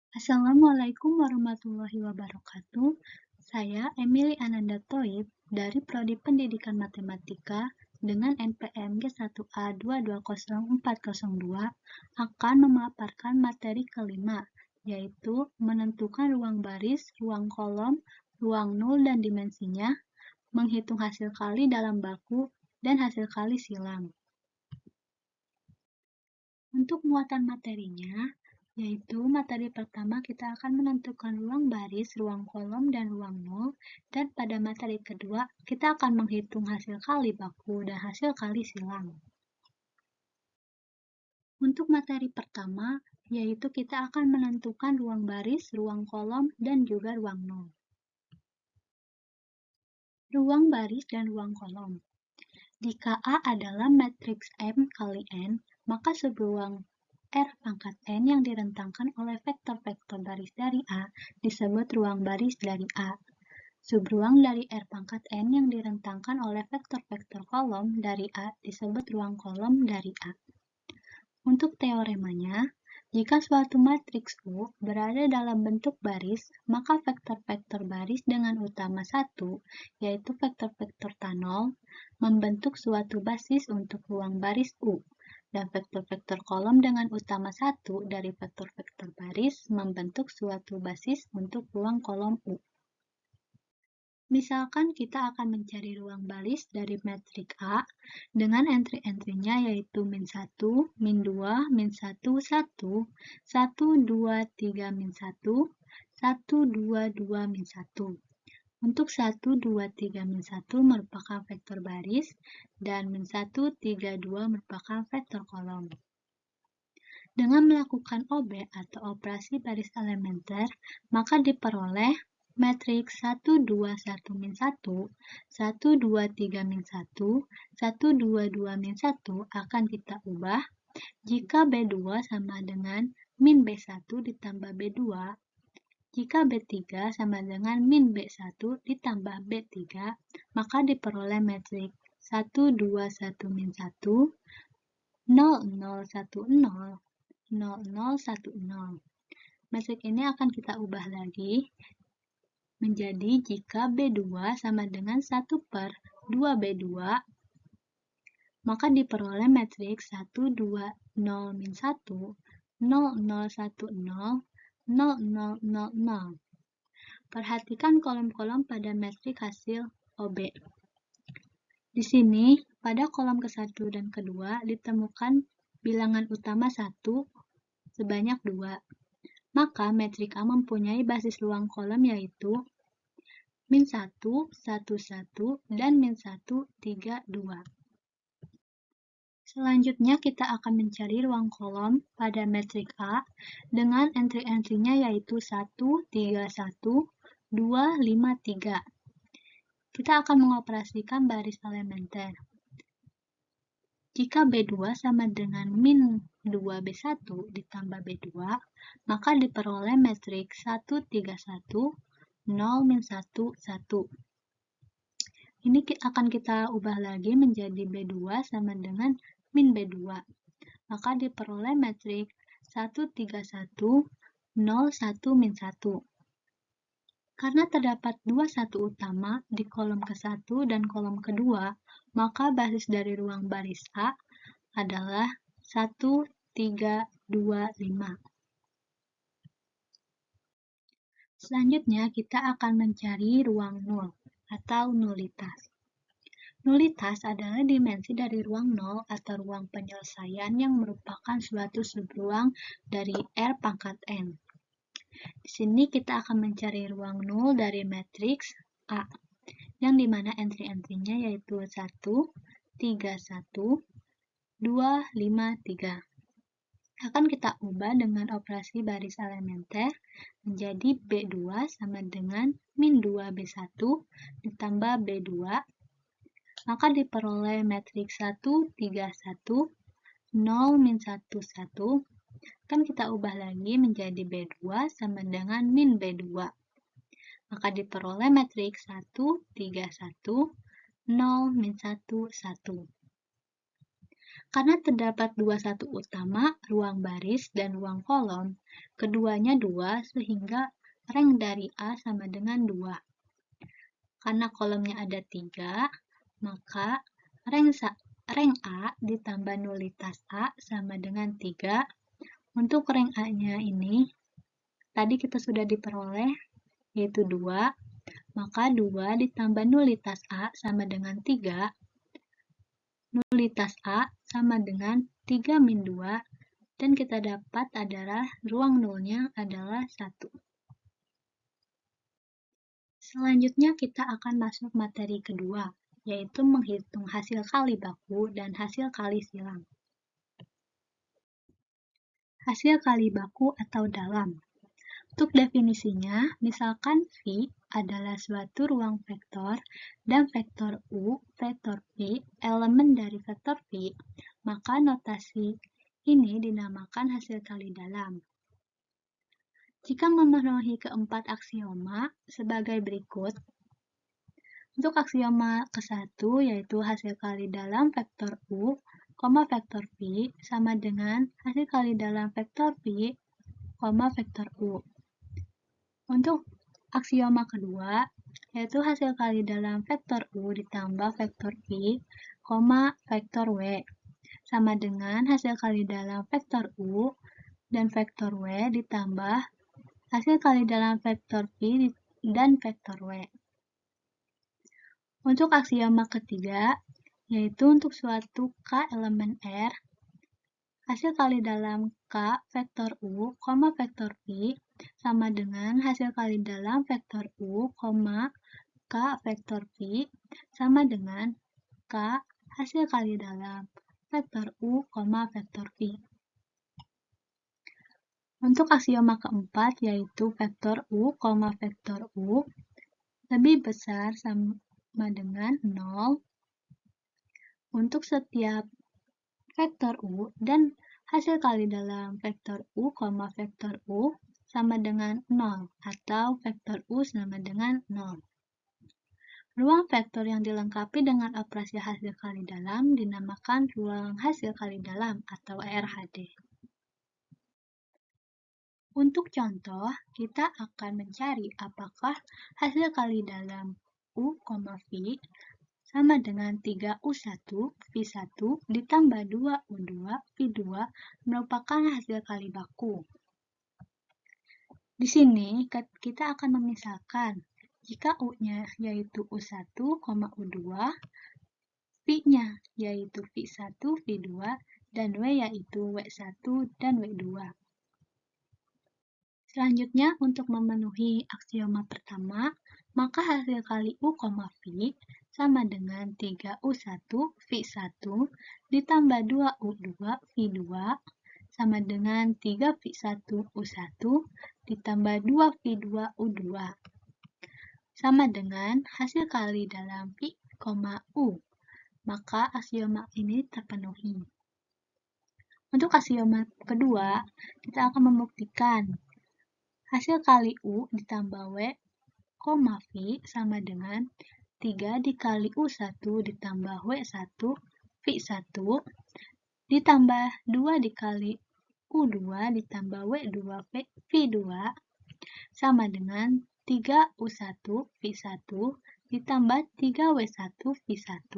Assalamualaikum warahmatullahi wabarakatuh. Saya Emily Ananda Thoib dari Prodi Pendidikan Matematika dengan NPM G1A2204002 akan memaparkan materi kelima, yaitu menentukan ruang baris, ruang kolom, ruang nul dan dimensinya, menghitung hasil kali dalam baku, dan hasil kali silang. Untuk muatan materinya, yaitu materi pertama kita akan menentukan ruang baris, ruang kolom, dan ruang nol, dan pada materi kedua kita akan menghitung hasil kali baku dan hasil kali silang. Untuk materi pertama, yaitu kita akan menentukan ruang baris, ruang kolom, dan juga ruang nol. Ruang baris dan ruang kolom. Jika A adalah matriks M kali N, maka subruang R pangkat N yang direntangkan oleh vektor-vektor baris dari A disebut ruang baris dari A. Subruang dari R pangkat N yang direntangkan oleh vektor-vektor kolom dari A disebut ruang kolom dari A. Untuk teoremanya, jika suatu matriks U berada dalam bentuk baris, maka vektor-vektor baris dengan utama 1, yaitu vektor-vektor tanol, membentuk suatu basis untuk ruang baris U, dan vektor-vektor kolom dengan utama 1 dari vektor-vektor baris membentuk suatu basis untuk ruang kolom U. Misalkan kita akan mencari ruang baris dari metrik A dengan entry-entrynya yaitu min 1, min 2, min 1, 1, 1, 2, 3, min 1, 1, 2, 2, min 1. Untuk 1, 2, 3, min 1 merupakan vektor baris dan min 1, 3, 2 merupakan vektor kolom. Dengan melakukan OB atau operasi baris elementer, maka diperoleh matriks 1, 2, 1, min 1, 1, 2, 3, min 1, 1, 2, 2, min 1 akan kita ubah jika B2 sama dengan min B1 ditambah B2, jika B3 sama dengan min B1 ditambah B3, maka diperoleh matriks 1, 2, 1, min 1, 0, 0, 1, 0, 0010. Metrik ini akan kita ubah lagi menjadi jika B2 sama dengan 1 per 2B2, maka diperoleh matriks 1, 2, 0, min 1, 0010, 0000. Perhatikan kolom-kolom pada metrik hasil OB. Di sini, pada kolom ke-1 dan kedua ditemukan bilangan utama 1 sebanyak 2. Maka metrik A mempunyai basis ruang kolom yaitu min 1, 1, 1, dan min 1, 3, 2. Selanjutnya kita akan mencari ruang kolom pada metrik A dengan entry-entrynya yaitu 1, 3, 1, 2, 5, 3. Kita akan mengoperasikan baris elementer. Jika B2 sama dengan min 2B1 ditambah B2, maka diperoleh matriks 1, 3, 1, 0, min 1, 1. Ini akan kita ubah lagi menjadi B2 sama dengan min B2. Maka diperoleh matriks 1, 3, 1, 0, 1, min 1. Karena terdapat dua 1 utama di kolom ke-1 dan kolom kedua, maka basis dari ruang baris A adalah 1, 3, 2, 5. Selanjutnya, kita akan mencari ruang nol atau nulitas. Nulitas adalah dimensi dari ruang nol atau ruang penyelesaian yang merupakan suatu subruang dari R pangkat N. Di sini kita akan mencari ruang nol dari matriks A, yang dimana entry-entrynya yaitu 1, 3, 1, 2, 5, 3. Akan kita ubah dengan operasi baris elementer menjadi B2 sama dengan min 2B1 ditambah B2, maka diperoleh matriks 1, 3, 1, 0, min 1, 1. Kan kita ubah lagi menjadi B2 sama dengan min B2. Maka diperoleh matriks 1, 3, 1, 0, min 1, 1. Karena terdapat dua satu utama, ruang baris dan ruang kolom, keduanya 2 sehingga rank dari A sama dengan 2. Karena kolomnya ada 3, maka rank A ditambah nulitas A sama dengan 3. Untuk rank A-nya ini, tadi kita sudah diperoleh, yaitu 2, maka 2 ditambah nulitas A sama dengan 3. Nulitas A sama dengan 3 min 2, dan kita dapat adalah ruang nolnya adalah 1. Selanjutnya kita akan masuk materi kedua, yaitu menghitung hasil kali baku dan hasil kali silang. Hasil kali baku atau dalam. Untuk definisinya, misalkan V adalah suatu ruang vektor dan vektor U, vektor V, elemen dari vektor V, maka notasi ini dinamakan hasil kali dalam. Jika memenuhi keempat aksioma sebagai berikut. Untuk aksioma ke-1 yaitu hasil kali dalam vektor U, vektor V sama dengan hasil kali dalam vektor V, vektor U. Untuk aksioma kedua yaitu hasil kali dalam vektor U ditambah vektor V, vektor W sama dengan hasil kali dalam vektor U dan vektor W ditambah hasil kali dalam vektor V dan vektor W. Untuk aksioma ketiga, yaitu untuk suatu K elemen R, hasil kali dalam K vektor U, vektor V sama dengan hasil kali dalam vektor U, K vektor V sama dengan K hasil kali dalam vektor U, vektor V. Untuk aksioma keempat, yaitu vektor U, vektor U lebih besar sama dengan 0 untuk setiap vektor U dan hasil kali dalam vektor U, vektor U sama dengan 0 atau vektor U sama dengan 0. Ruang vektor yang dilengkapi dengan operasi hasil kali dalam dinamakan ruang hasil kali dalam atau RHD. Untuk contoh, kita akan mencari apakah hasil kali dalam U, V sama dengan 3U1, V1 ditambah 2U2, V2 merupakan hasil kali baku. Di sini kita akan memisahkan jika U-nya yaitu U1, U2, V-nya yaitu V1, V2, dan W yaitu W1 dan W2. Selanjutnya, untuk memenuhi aksioma pertama, maka hasil kali U, V sama dengan 3U1, V1 ditambah 2U2, V2 sama dengan 3V1, U1 ditambah 2V2, U2 sama dengan hasil kali dalam V, U. Maka aksioma ini terpenuhi. Untuk aksioma kedua, kita akan membuktikan hasil kali U ditambah W, V sama dengan 3 dikali U1 ditambah W1, V1 ditambah 2 dikali U2 ditambah W2, V2 sama dengan 3U1, V1 ditambah 3W1, V1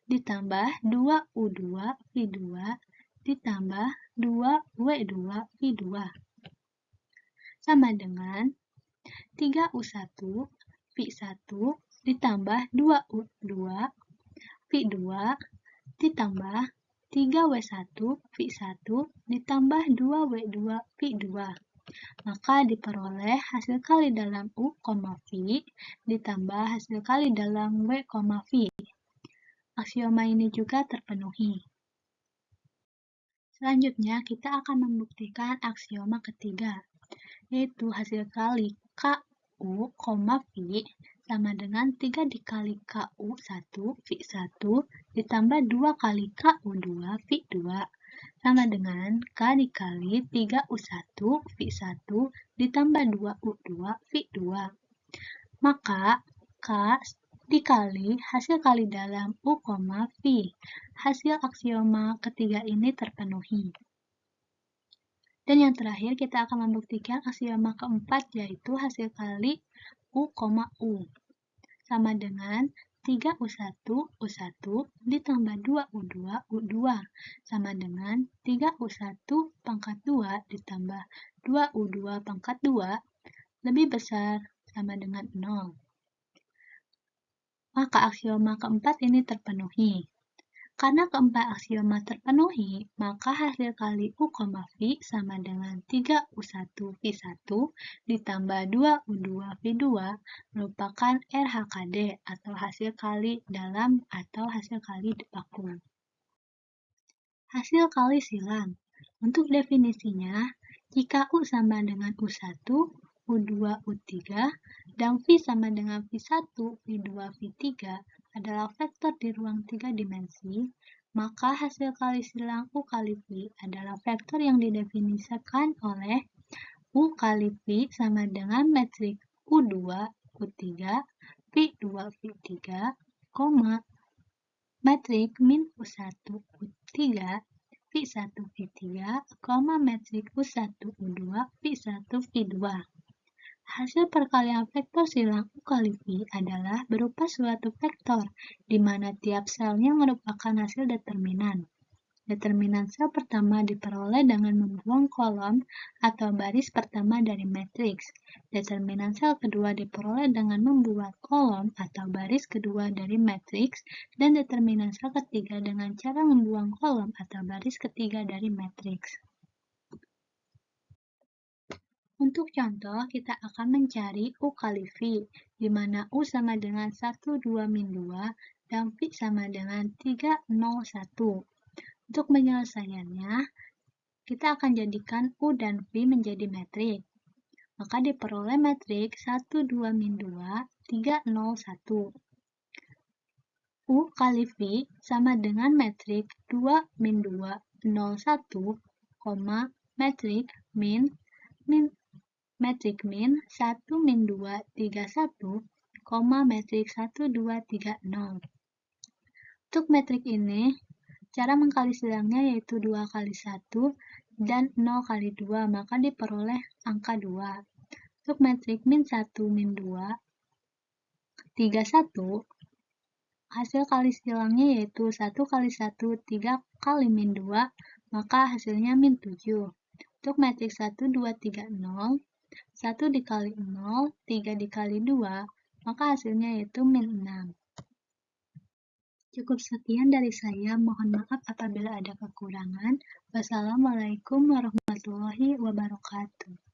ditambah 2U2, V2 ditambah 2W2, V2 sama dengan 3U1, V1 ditambah 2U2, V2 ditambah 3W1, V1 ditambah 2W2, V2. Maka diperoleh hasil kali dalam U, V ditambah hasil kali dalam W, V. Aksioma ini juga terpenuhi. Selanjutnya, kita akan membuktikan aksioma ketiga, yaitu hasil kali KU, V sama dengan 3 dikali KU1, V1 ditambah 2 kali KU2, V2 sama dengan K dikali 3U1, V1 ditambah 2U2, V2. Maka K dikali hasil kali dalam U, V. Hasil aksioma ketiga ini terpenuhi. Dan yang terakhir kita akan membuktikan aksioma keempat, yaitu hasil kali U, U sama dengan 3U1, U1 ditambah 2U2, U2 sama dengan 3U1 pangkat 2 ditambah 2U2 pangkat 2 lebih besar sama dengan 0. Maka aksioma keempat ini terpenuhi. Karena keempat aksioma terpenuhi, maka hasil kali U, V sama dengan 3U1 V1 ditambah 2U2 V2 merupakan RHKD atau hasil kali dalam atau hasil kali baku. Hasil kali silang. Untuk definisinya, jika U sama dengan U1, U2, U3, dan V sama dengan V1, V2, V3 adalah vektor di ruang 3 dimensi, maka hasil kali silang U kali V adalah vektor yang didefinisikan oleh U kali V sama dengan metrik U2, U3, V2, V3, metrik min U1, U3, V1, V3, metrik U1, U2, V1, V2. Hasil perkalian vektor silang U kali V adalah berupa suatu vektor, di mana tiap selnya merupakan hasil determinan. Determinan sel pertama diperoleh dengan membuang kolom atau baris pertama dari matriks. Determinan sel kedua diperoleh dengan membuat kolom atau baris kedua dari matriks, dan determinan sel ketiga dengan cara membuang kolom atau baris ketiga dari matriks. Untuk contoh, kita akan mencari U kali V, di mana U sama dengan 1, 2, min 2, dan V sama dengan 3, 0, 1. Untuk penyelesaiannya, kita akan jadikan U dan V menjadi metrik. Maka diperoleh metrik 1, 2, min 2, 3, 0, 1. U kali V sama dengan metrik 2, min 2, 0, 1, metrik min 1, min 2, 3, 1, metrik 1, 2, 3, 0. Untuk metrik ini, cara mengkali silangnya yaitu 2 kali 1 dan 0 kali 2, maka diperoleh angka 2. Untuk metrik min 1, min 2, 3, 1, hasil kali silangnya yaitu 1 kali 1, 3 kali min 2, maka hasilnya min 7. Untuk metrik 1, 2, 3, 0, 1 dikali 0, 3 dikali 2, maka hasilnya yaitu min 6. Cukup sekian dari saya, mohon maaf apabila ada kekurangan. Wassalamualaikum warahmatullahi wabarakatuh.